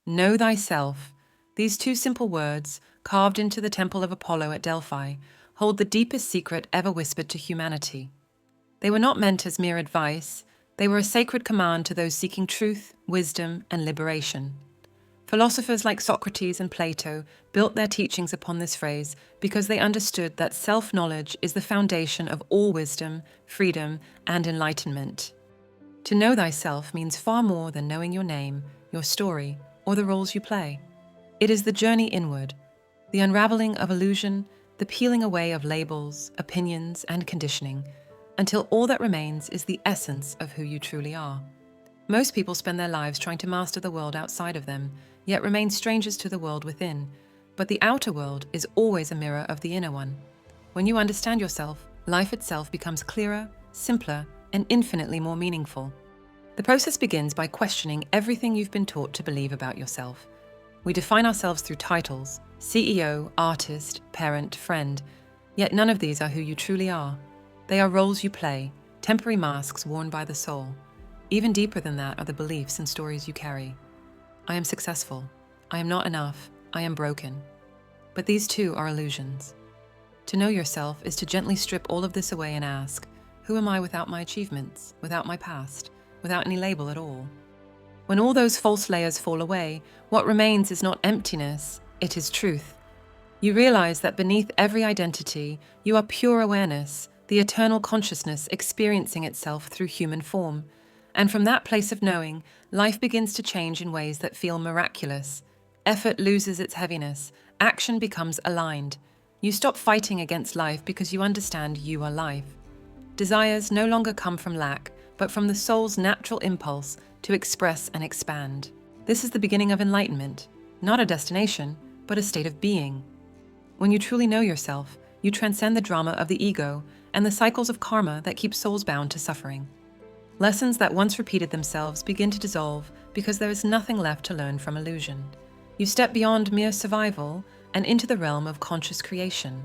Know thyself. These two simple words, carved into the temple of Apollo at Delphi, hold the deepest secret ever whispered to humanity. They were not meant as mere advice, they were a sacred command to those seeking truth, wisdom, and liberation. Philosophers like Socrates and Plato built their teachings upon this phrase because they understood that self-knowledge is the foundation of all wisdom, freedom, and enlightenment. To know thyself means far more than knowing your name, your story, or the roles you play. It is the journey inward, the unraveling of illusion, the peeling away of labels, opinions, and conditioning, until all that remains is the essence of who you truly are. Most people spend their lives trying to master the world outside of them, yet remain strangers to the world within. But the outer world is always a mirror of the inner one. When you understand yourself, life itself becomes clearer, simpler, and infinitely more meaningful. The process begins by questioning everything you've been taught to believe about yourself. We define ourselves through titles: CEO, artist, parent, friend. Yet none of these are who you truly are. They are roles you play, temporary masks worn by the soul. Even deeper than that are the beliefs and stories you carry. I am successful. I am not enough. I am broken. But these too are illusions. To know yourself is to gently strip all of this away and ask, who am I without my achievements, without my past, without any label at all? When all those false layers fall away, what remains is not emptiness, it is truth. You realize that beneath every identity, you are pure awareness, the eternal consciousness experiencing itself through human form. And from that place of knowing, life begins to change in ways that feel miraculous. Effort loses its heaviness, action becomes aligned. You stop fighting against life because you understand you are life. Desires no longer come from lack, but from the soul's natural impulse to express and expand. This is the beginning of enlightenment, not a destination, but a state of being. When you truly know yourself, you transcend the drama of the ego and the cycles of karma that keep souls bound to suffering. Lessons that once repeated themselves begin to dissolve because there is nothing left to learn from illusion. You step beyond mere survival and into the realm of conscious creation.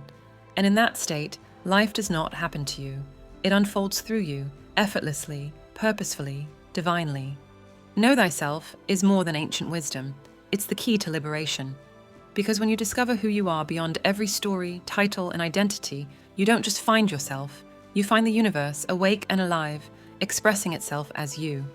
And in that state, life does not happen to you. It unfolds through you, effortlessly, purposefully, divinely. Know thyself is more than ancient wisdom. It's the key to liberation. Because when you discover who you are beyond every story, title, and identity, you don't just find yourself. You find the universe awake and alive, expressing itself as you.